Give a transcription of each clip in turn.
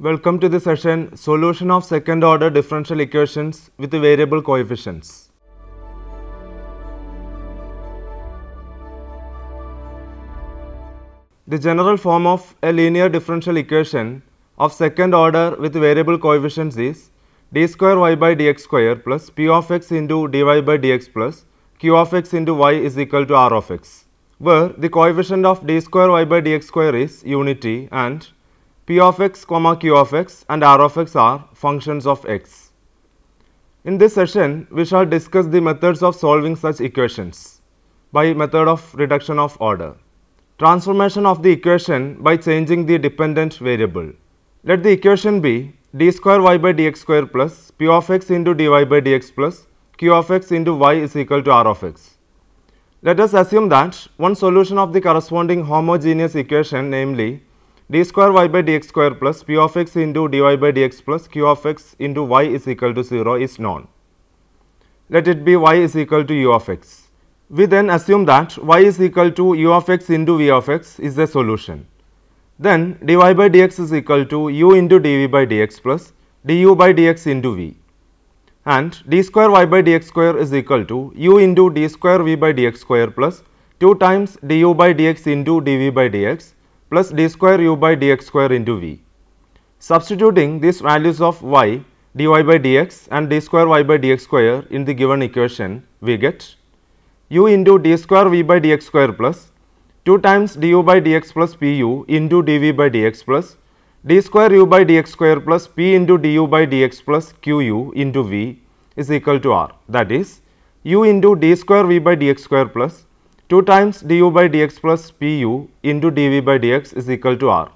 Welcome to the session Solution of Second Order Differential Equations with Variable Coefficients. The general form of a linear differential equation of second order with variable coefficients is d square y by dx square plus p of x into dy by dx plus q of x into y is equal to r of x, where the coefficient of d square y by dx square is unity and p of x, q of x and r of x are functions of x. In this session, we shall discuss the methods of solving such equations by method of reduction of order. Transformation of the equation by changing the dependent variable. Let the equation be d square y by dx square plus p of x into dy by dx plus q of x into y is equal to r of x. Let us assume that one solution of the corresponding homogeneous equation, namely d square y by dx square plus p of x into dy by dx plus q of x into y is equal to 0 is known. Let it be y is equal to u of x. We then assume that y is equal to u of x into v of x is the solution. Then dy by dx is equal to u into dv by dx plus du by dx into v, and d square y by dx square is equal to u into d square v by dx square plus 2 times du by dx into dv by dx plus d square u by dx square into v. Substituting these values of y, dy by dx and d square y by dx square in the given equation, we get u into d square v by dx square plus 2 times du by dx plus pu into dv by dx plus d square u by dx square plus p into du by dx plus qu into v is equal to r. That is, u into d square v by dx square plus 2 times du by dx plus pu into dv by dx is equal to r.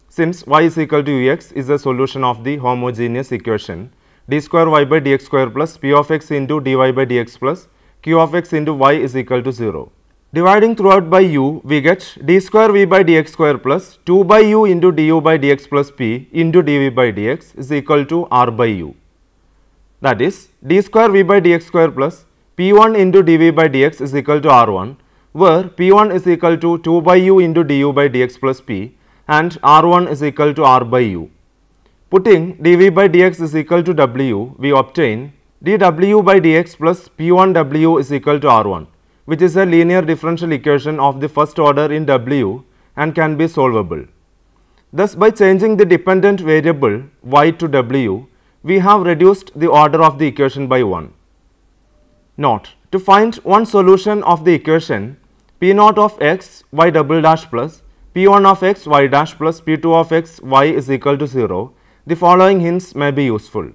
Since y is equal to ux is a solution of the homogeneous equation d square y by dx square plus p of x into dy by dx plus q of x into y is equal to 0. Dividing throughout by u, we get d square v by dx square plus 2 by u into du by dx plus p into dv by dx is equal to r by u. That is, d square v by dx square plus p1 into dv by dx is equal to r1, where p1 is equal to 2 by u into du by dx plus p and r1 is equal to r by u. Putting dv by dx is equal to w, we obtain dw by dx plus p1w is equal to r1, which is a linear differential equation of the first order in w and can be solvable. Thus, by changing the dependent variable y to w, we have reduced the order of the equation by 1. Note: to find one solution of the equation p naught of x y double dash plus p1 of x y dash plus p2 of x y is equal to 0, the following hints may be useful.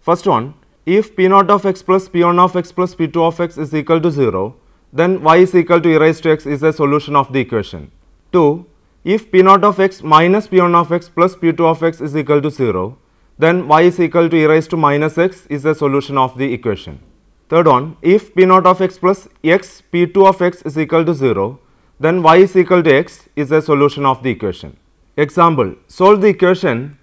First one, if p naught of x plus p1 of x plus p2 of x is equal to 0, then y is equal to e raised to x is a solution of the equation. 2. If p naught of x minus p1 of x plus p2 of x is equal to 0, then y is equal to e raised to minus x is a solution of the equation. Third one, if p naught of x plus x p2 of x is equal to 0, then y is equal to x is a solution of the equation. Example, solve the equation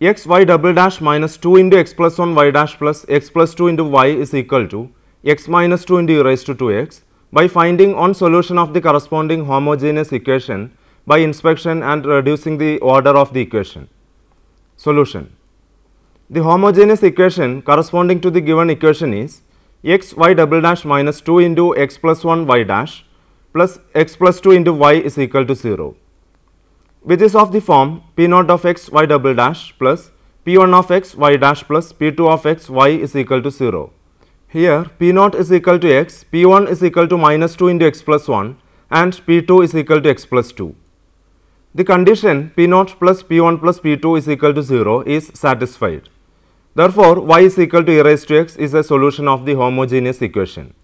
x y double dash minus 2 into x plus 1 y dash plus x plus 2 into y is equal to x minus 2 into e raised to 2x by finding one solution of the corresponding homogeneous equation by inspection and reducing the order of the equation. Solution: the homogeneous equation corresponding to the given equation is x y double dash minus 2 into x plus 1 y dash plus x plus 2 into y is equal to 0, which is of the form p naught of x y double dash plus p1 of x y dash plus p2 of x y is equal to 0. Here p naught is equal to x, p1 is equal to minus 2 into x plus 1 and p2 is equal to x plus 2. The condition p naught plus p1 plus p2 is equal to 0 is satisfied. Therefore, y is equal to e raised to x is a solution of the homogeneous equation.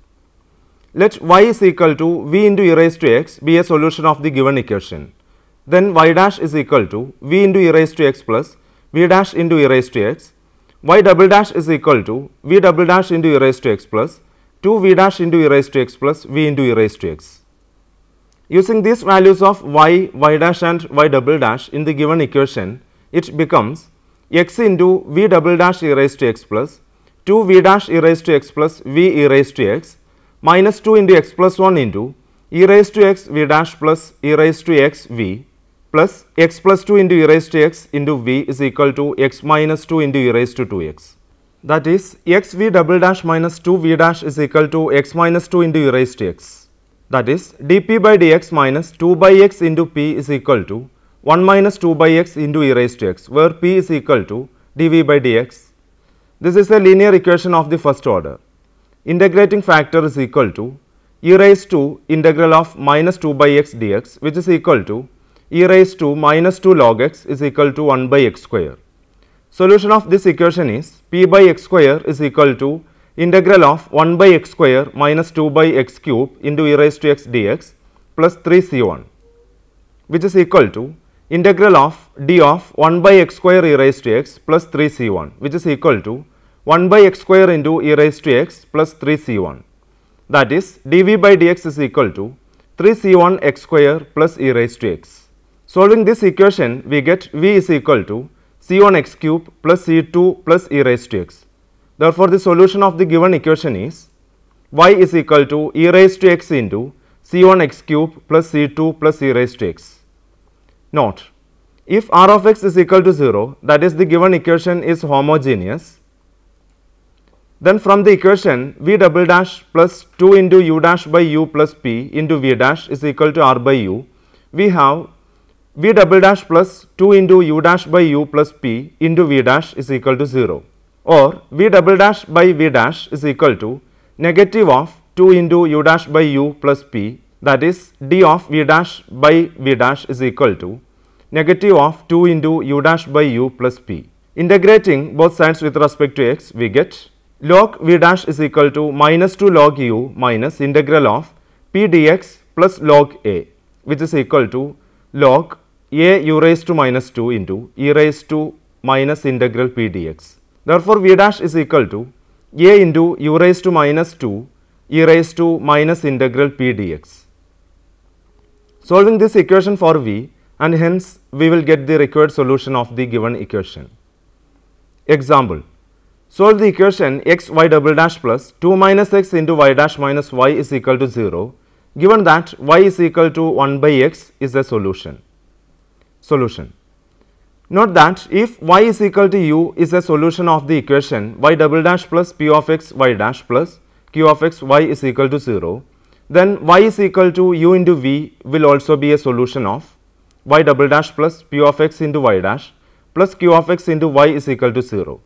Let y is equal to v into e raised to x be a solution of the given equation. Then y dash is equal to v into e raised to x plus v dash into e raised to x. Y double dash is equal to v double dash into e raised to x plus 2 v dash into e raised to x plus v into e raised to x. Using these values of y, y dash and y double dash in the given equation, it becomes x into v double dash e raised to x plus 2 v dash e raised to x plus v e raised to x minus 2 into x plus 1 into e raised to x v dash plus e raised to x v plus x plus 2 into e raised to x into v is equal to x minus 2 into e raised to 2x. That is, x v double dash minus 2 v dash is equal to x minus 2 into e raised to x. That is, dp by dx minus 2 by x into p is equal to 1 minus 2 by x into e raised to x, where p is equal to dv by dx. This is a linear equation of the first order. Integrating factor is equal to e raised to integral of minus 2 by x dx, which is equal to e raised to minus 2 log x is equal to 1 by x square. Solution of this equation is p by x square is equal to integral of 1 by x square minus 2 by x cube into e raised to x dx plus 3c1, which is equal to integral of d of 1 by x square e raised to x plus 3c1, which is equal to 1 by x square into e raised to x plus 3c1. That is, dv by dx is equal to 3c1 x square plus e raised to x. Solving this equation, we get v is equal to c1 x cube plus c2 plus e raised to x. Therefore, the solution of the given equation is y is equal to e raised to x into c1 x cube plus c2 plus e raised to x. Note, if r of x is equal to 0, that is, the given equation is homogeneous, then from the equation v double dash plus 2 into u dash by u plus p into v dash is equal to r by u, we have v double dash plus 2 into u dash by u plus p into v dash is equal to 0, or v double dash by v dash is equal to negative of 2 into u dash by u plus p, that is, d of v dash by v dash is equal to negative of 2 into u dash by u plus p. Integrating both sides with respect to x, we get log v dash is equal to minus 2 log u minus integral of p dx plus log a, which is equal to log a u raised to minus 2 into e raised to minus integral p dx. Therefore, v dash is equal to a into u raised to minus 2 e raised to minus integral p dx. Solving this equation for v, and hence we will get the required solution of the given equation. Example: solve the equation x y double dash plus 2 minus x into y dash minus y is equal to 0, given that y is equal to 1 by x is a solution. Solution: note that if y is equal to u is a solution of the equation y double dash plus p of x y dash plus q of x y is equal to 0, then y is equal to u into v will also be a solution of y double dash plus p of x into y dash plus q of x into y is equal to 0,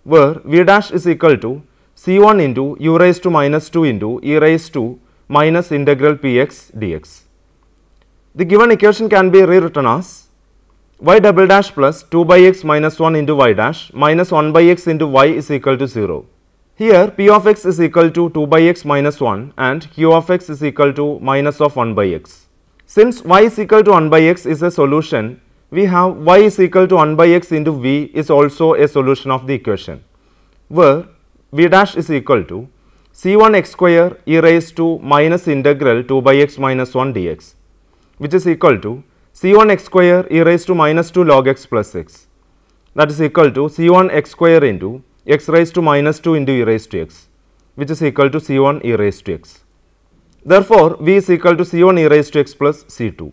where v dash is equal to c1 into u raised to minus 2 into e raised to minus integral px dx. The given equation can be rewritten as y double dash plus 2 by x minus 1 into y dash minus 1 by x into y is equal to 0. Here p of x is equal to 2 by x minus 1 and q of x is equal to minus of 1 by x. Since y is equal to 1 by x is a solution, we have y is equal to 1 by x into v is also a solution of the equation, where v dash is equal to c1 x square e raised to minus integral 2 by x minus 1 dx, which is equal to c1 x square e raised to minus 2 log x plus x, that is equal to c1 x square into x raised to minus 2 into e raised to x, which is equal to c1 e raised to x. Therefore, v is equal to c1 e raised to x plus c2.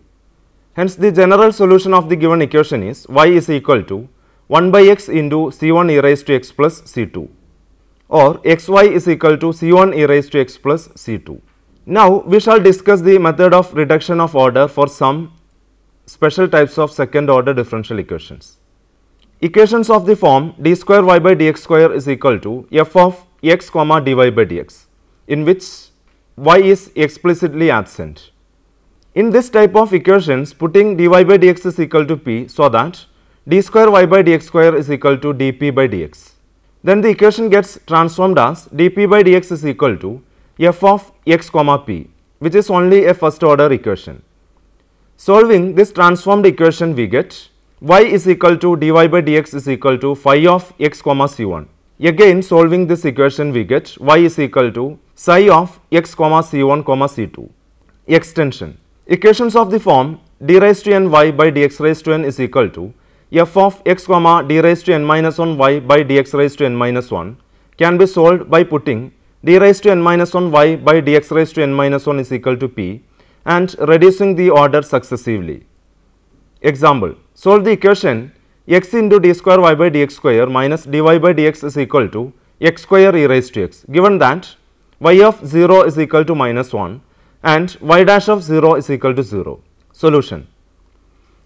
Hence, the general solution of the given equation is y is equal to 1 by x into c1 e raised to x plus c2, or xy is equal to c1 e raised to x plus c2. Now, we shall discuss the method of reduction of order for some special types of second order differential equations. Equations of the form d square y by dx square is equal to f of x comma dy by dx, in which y is explicitly absent. In this type of equations, putting dy by dx is equal to p, so that d square y by dx square is equal to dp by dx. Then the equation gets transformed as dp by dx is equal to f of x comma p, which is only a first order equation. Solving this transformed equation, we get y is equal to dy by dx is equal to phi of x comma c1. Again, solving this equation, we get y is equal to psi of x comma c1 comma c2. Extension: equations of the form d raised to n y by dx raised to n is equal to f of x comma d raised to n minus 1 y by dx raised to n minus 1 can be solved by putting d raised to n minus 1 y by dx raised to n minus 1 is equal to p and reducing the order successively. Example, solve the equation x into d square y by dx square minus dy by dx is equal to x square e raised to x, given that y of 0 is equal to minus 1 and y dash of 0 is equal to 0. Solution.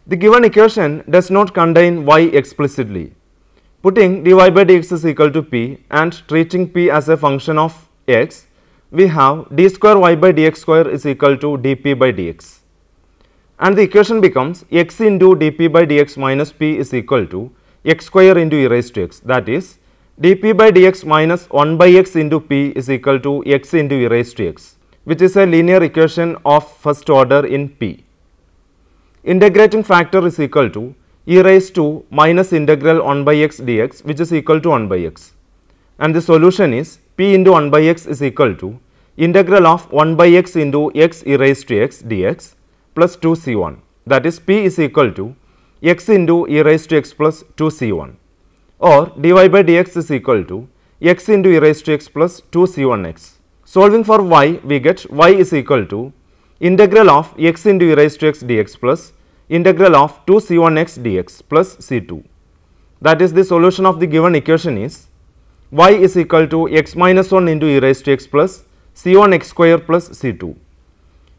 The given equation does not contain y explicitly. Putting dy by dx is equal to p and treating p as a function of x, we have d square y by dx square is equal to dp by dx. And the equation becomes x into dp by dx minus p is equal to x square into e raised to x, that is dp by dx minus 1 by x into p is equal to x into e raised to x, which is a linear equation of first order in p. Integrating factor is equal to e raised to minus integral 1 by x dx, which is equal to 1 by x. And the solution is p into 1 by x is equal to integral of 1 by x into x e raised to x dx plus 2c1, that is p is equal to x into e raised to x plus 2c1, or dy by dx is equal to x into e raised to x plus 2c1x. Solving for y, we get y is equal to integral of x into e raised to x dx plus integral of 2c1x dx plus c2. That is, the solution of the given equation is y is equal to x minus 1 into e raised to x plus c1x square plus c2.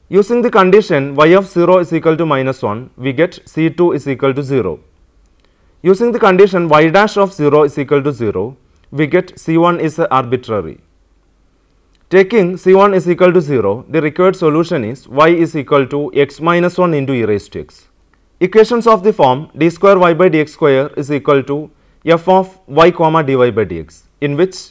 Using the condition y of 0 is equal to minus 1, we get c2 is equal to 0. Using the condition y dash of 0 is equal to 0, we get c1 is arbitrary. Taking c1 is equal to 0, the required solution is y is equal to x minus 1 into e raised to x. Equations of the form d square y by dx square is equal to f of y comma dy by dx, in which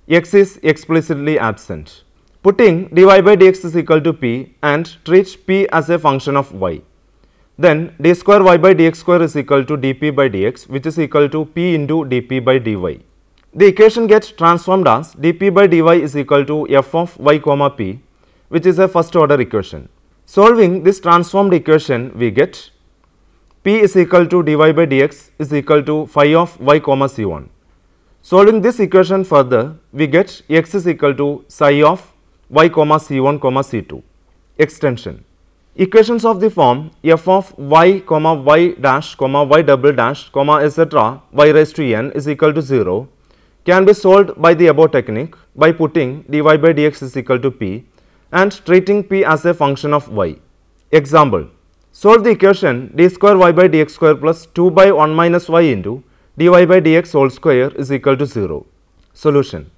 x is explicitly absent. Putting dy by dx is equal to p and treat p as a function of y. Then d square y by dx square is equal to dp by dx, which is equal to p into dp by dy. The equation gets transformed as dp by dy is equal to f of y comma p, which is a first order equation. Solving this transformed equation, we get p is equal to dy by dx is equal to phi of y comma c1. Solving this equation further, we get x is equal to psi of y comma c1 comma c2. Extension. Equations of the form f of y comma y dash comma y double dash comma etc. y raised to n is equal to 0 can be solved by the above technique by putting dy by dx is equal to p and treating p as a function of y. Example, solve the equation d square y by dx square plus 2 by 1 minus y into dy by dx whole square is equal to 0. Solution.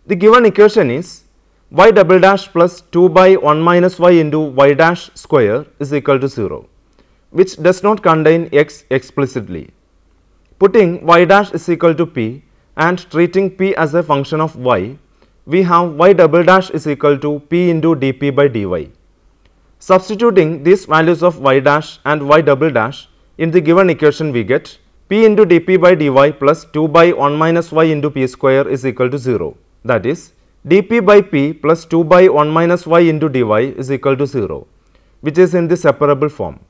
The given equation is y double dash plus 2 by 1 minus y into y dash square is equal to 0, which does not contain x explicitly. Putting y dash is equal to p and treating p as a function of y, we have y double dash is equal to p into dp by dy. Substituting these values of y dash and y double dash in the given equation, we get p into dp by dy plus 2 by 1 minus y into p square is equal to 0. That is, dp by p plus 2 by 1 minus y into dy is equal to 0, which is in the separable form.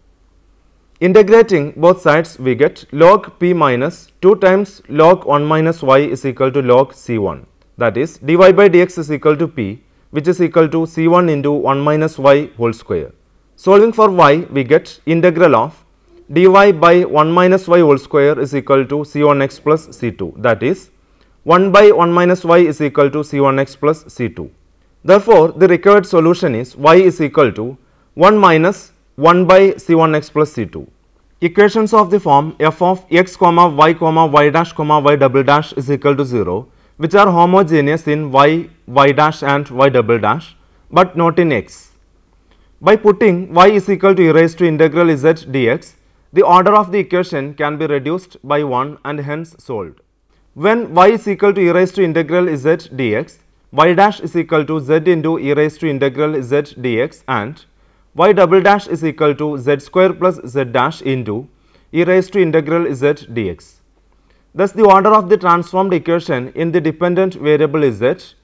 Integrating both sides, we get log p minus 2 times log 1 minus y is equal to log c1. That is, dy by dx is equal to p, which is equal to c1 into 1 minus y whole square. Solving for y, we get integral of dy by 1 minus y whole square is equal to c1x plus c2. That is, 1 by 1 minus y is equal to c1x plus c2. Therefore, the required solution is y is equal to 1 minus 1 by c1x plus c2. Equations of the form f of x comma y dash comma y double dash is equal to 0, which are homogeneous in y, y dash and y double dash, but not in x. By putting y is equal to e raised to integral z dx, the order of the equation can be reduced by 1 and hence solved. When y is equal to e raised to integral z dx, y dash is equal to z into e raised to integral z dx and y double dash is equal to z square plus z dash into e raised to integral z dx. Thus, the order of the transformed equation in the dependent variable z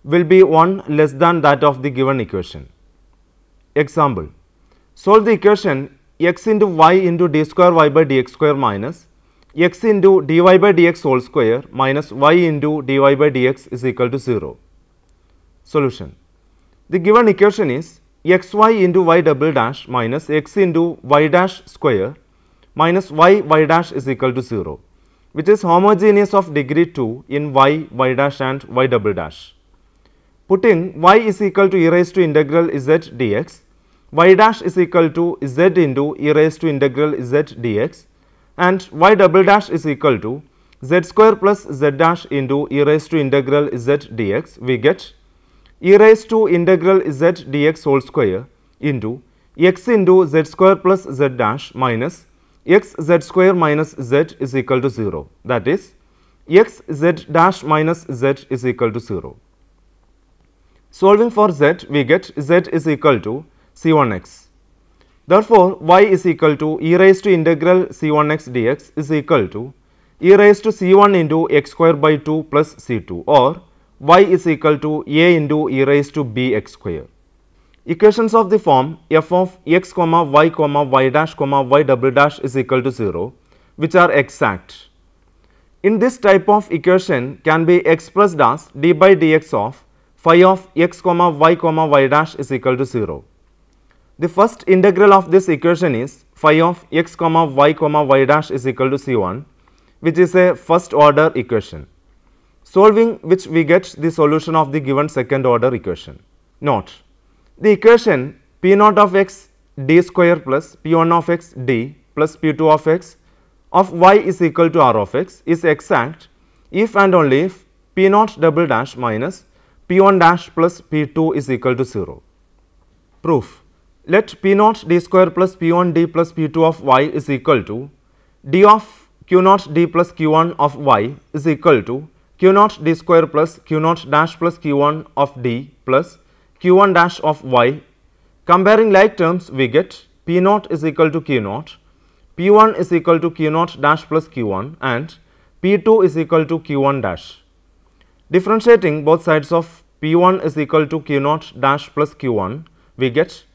will be 1 less than that of the given equation. Example, solve the equation x into y into d square y by dx square minus x into dy by dx whole square minus y into dy by dx is equal to 0. Solution. The given equation is xy into y double dash minus x into y dash square minus y dash is equal to 0, which is homogeneous of degree 2 in y dash and y double dash. Putting y is equal to e raised to integral z dx, y dash is equal to z into e raised to integral z dx, and y double dash is equal to z square plus z dash into e raised to integral z dx, we get e raised to integral z dx whole square into x into z square plus z dash minus x z square minus z is equal to 0, that is x z dash minus z is equal to 0. Solving for z, we get z is equal to c1x. Therefore, y is equal to e raised to integral c1x dx is equal to e raised to c1 into x square by 2 plus c2, or y is equal to a into e raised to bx square. Equations of the form f of x comma y dash comma y double dash is equal to 0, which are exact. In this type of equation can be expressed as d by dx of phi of x comma y dash is equal to 0. The first integral of this equation is phi of x comma y dash is equal to c1, which is a first order equation, solving which we get the solution of the given second order equation. Note, the equation p naught of x d square plus p1 of x d plus p2 of x of y is equal to r of x is exact if and only if p naught double dash minus p1 dash plus p2 is equal to 0. Proof. Let p naught d square plus p1 d plus p2 of y is equal to d of q naught d plus q1 of y is equal to q naught d square plus q naught dash plus q1 of d plus q1 dash of y. Comparing like terms, we get p naught is equal to q naught, p1 is equal to q naught dash plus q1, and p2 is equal to q1 dash. Differentiating both sides of p1 is equal to q naught dash plus q1, we get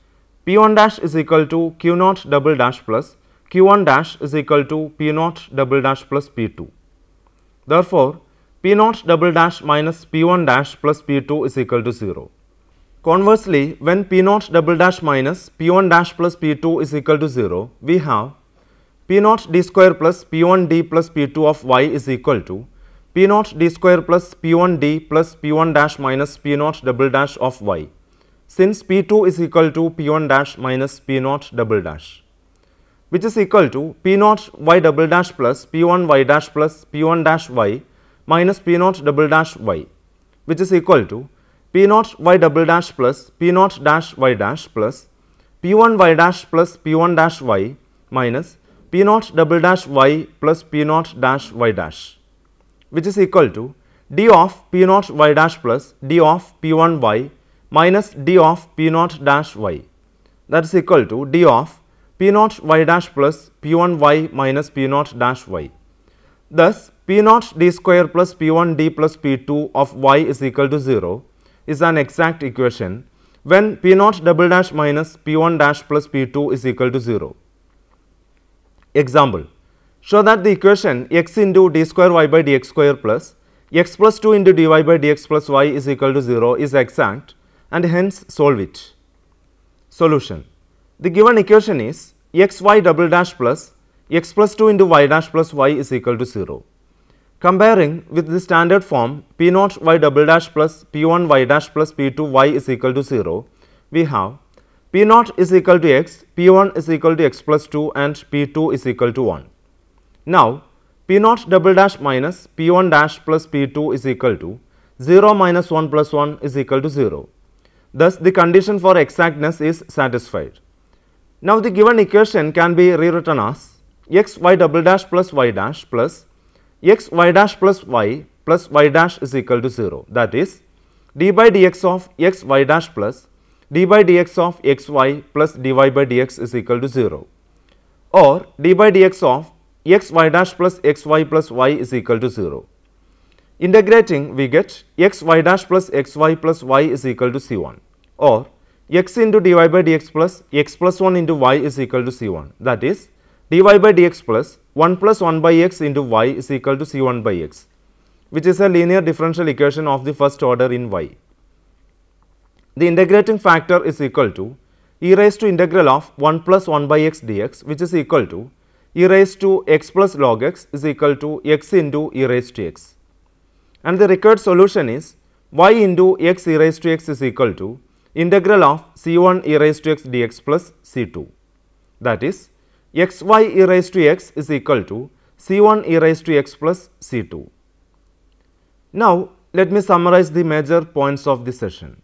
p1 dash is equal to q naught double dash plus q1 dash is equal to p naught double dash plus p2. Therefore, p naught double dash minus p1 dash plus p2 is equal to 0. Conversely, when p naught double dash minus p1 dash plus p2 is equal to 0, we have p naught d square plus p1 d plus p2 of y is equal to p naught d square plus p1 d plus p1 dash minus p naught double dash of y, since p2 is equal to p1 dash minus p naught double dash, which is equal to p naught y double dash plus p1 y dash plus p1 dash y minus p naught double dash y, which is equal to p naught y double dash plus p naught dash y dash plus p1 y dash plus p1 dash y minus p naught double dash y plus p naught dash y dash, which is equal to d of p naught y dash plus d of p1 y minus d of p naught dash y, that is equal to d of p naught y dash plus p1 y minus p naught dash y. Thus, p naught d square plus p1 d plus p2 of y is equal to 0 is an exact equation when p naught double dash minus p1 dash plus p2 is equal to 0. Example. Show that the equation x into d square y by dx square plus x plus 2 into dy by dx plus y is equal to 0 is exact, and hence solve it. Solution. The given equation is xy double dash plus x plus 2 into y dash plus y is equal to 0. Comparing with the standard form p naught y double dash plus p1 y dash plus p2 y is equal to 0, we have p naught is equal to x, p1 is equal to x plus 2, and p2 is equal to 1. Now, p naught double dash minus p1 dash plus p2 is equal to 0 minus 1 plus 1 is equal to 0. Thus, the condition for exactness is satisfied. Now, the given equation can be rewritten as x y double dash plus y dash plus x y dash plus y dash is equal to 0. That is, d by dx of x y dash plus d by dx of x y plus dy by dx is equal to 0, or d by dx of x y dash plus x y plus y is equal to 0. Integrating, we get x y dash plus x y plus y is equal to c1, or x into dy by dx plus x plus 1 into y is equal to c1, that is dy by dx plus 1 plus 1 by x into y is equal to c1 by x, which is a linear differential equation of the first order in y. The integrating factor is equal to e raised to integral of 1 plus 1 by x dx, which is equal to e raised to x plus log x is equal to x into e raised to x. And the required solution is y into x e raised to x is equal to integral of c1 e raised to x dx plus c2. That is, xy e raised to x is equal to c1 e raised to x plus c2. Now, let me summarize the major points of this session.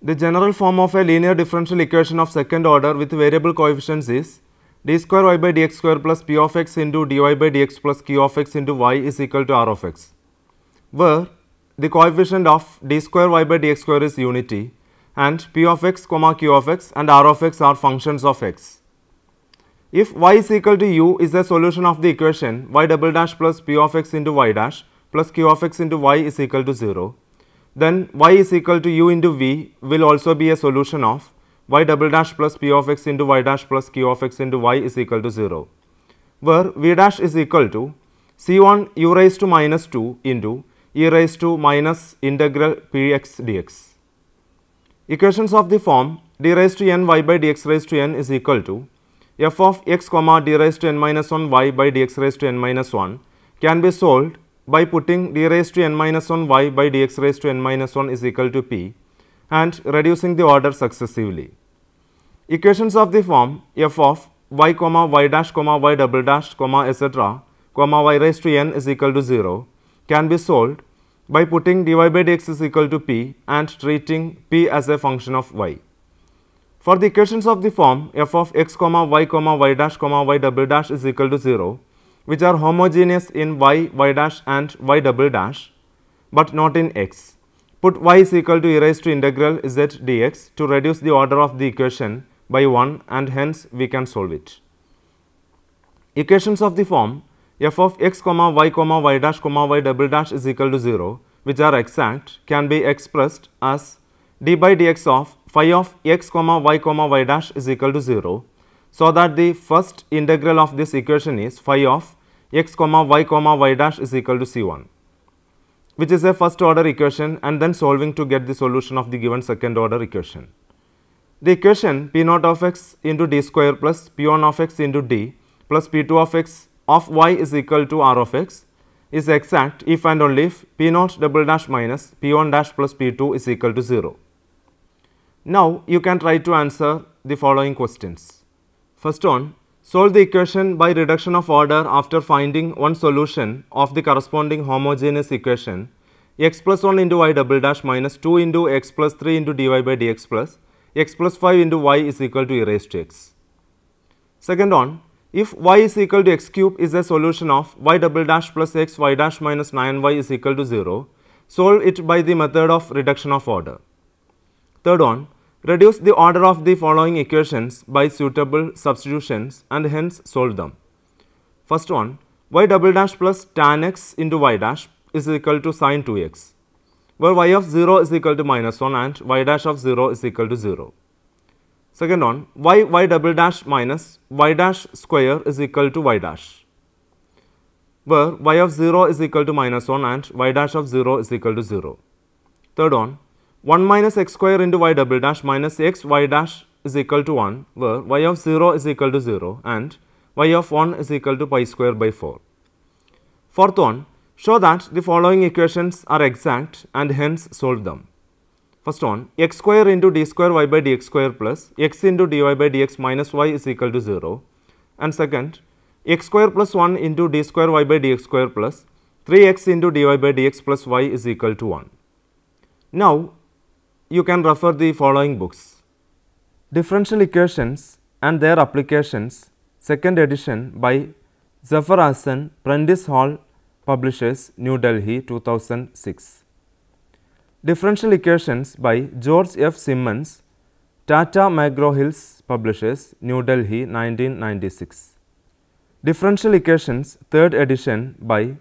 The general form of a linear differential equation of second order with variable coefficients is d square y by dx square plus p of x into dy by dx plus q of x into y is equal to r of x, where the coefficient of d square y by dx square is unity and p of x, q of x and r of x are functions of x. If y is equal to u is a solution of the equation y double dash plus p of x into y dash plus q of x into y is equal to 0, then y is equal to u into v will also be a solution of y double dash plus p of x into y dash plus q of x into y is equal to 0, where v dash is equal to c1 u raised to minus 2 into e raised to minus integral px dx. Equations of the form d raised to n y by dx raised to n is equal to f of x comma d raised to n minus 1 y by dx raised to n minus 1 can be solved by putting d raised to n minus 1 y by dx raised to n minus 1 is equal to p and reducing the order successively. Equations of the form f of y comma y dash comma y double dash comma etc. comma y raised to n is equal to 0 can be solved by putting dy by dx is equal to p and treating p as a function of y. For the equations of the form f of x comma y dash comma y double dash is equal to 0, which are homogeneous in y, y dash and y double dash, but not in x, put y is equal to e raised to integral z dx to reduce the order of the equation by 1 and hence we can solve it. Equations of the form f of x comma y dash comma y double dash is equal to 0, which are exact, can be expressed as d by dx of phi of x comma y dash is equal to 0, so that the first integral of this equation is phi of x comma y dash is equal to c1, which is a first order equation, and then solving to get the solution of the given second order equation. The equation p naught of x into d square plus p1 of x into d plus p2 of x of y is equal to r of x is exact if and only if p naught double dash minus p1 dash plus p2 is equal to 0. Now, you can try to answer the following questions. First one, solve the equation by reduction of order after finding one solution of the corresponding homogeneous equation x plus 1 into y double dash minus 2 into x plus 3 into dy by dx plus x plus 5 into y is equal to e raised to x. Second one, if y is equal to x cube is a solution of y double dash plus x y dash minus 9y is equal to 0, solve it by the method of reduction of order. Third one, reduce the order of the following equations by suitable substitutions and hence solve them. First one, y double dash plus tan x into y dash is equal to sin 2x, where y of 0 is equal to minus 1 and y dash of 0 is equal to 0. Second one, y double dash minus y dash square is equal to y dash, where y of 0 is equal to minus 1 and y dash of 0 is equal to 0. Third one, 1 minus x square into y double dash minus x y dash is equal to 1, where y of 0 is equal to 0 and y of 1 is equal to pi square by 4. Fourth one, show that the following equations are exact and hence solve them. First one, x square into d square y by dx square plus x into dy by dx minus y is equal to 0. And second, x square plus 1 into d square y by dx square plus 3x into dy by dx plus y is equal to 1. Now, you can refer the following books: Differential Equations and Their Applications, second edition by Zafar Hassan, Prentice Hall, Publishers, New Delhi, 2006. Differential Equations by George F. Simmons, Tata McGraw-Hill's Publishers, New Delhi, 1996. Differential Equations, third edition by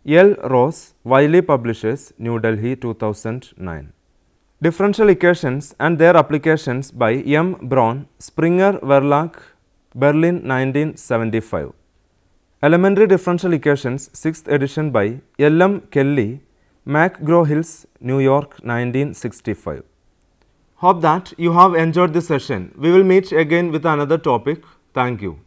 L. Ross, Wiley Publishers, New Delhi, 2009. Differential Equations and Their Applications by M. Braun, Springer Verlag, Berlin, 1975. Elementary Differential Equations, 6th edition by L. M. Kelly, McGraw-Hill's, New York, 1965. Hope that you have enjoyed this session. We will meet again with another topic. Thank you.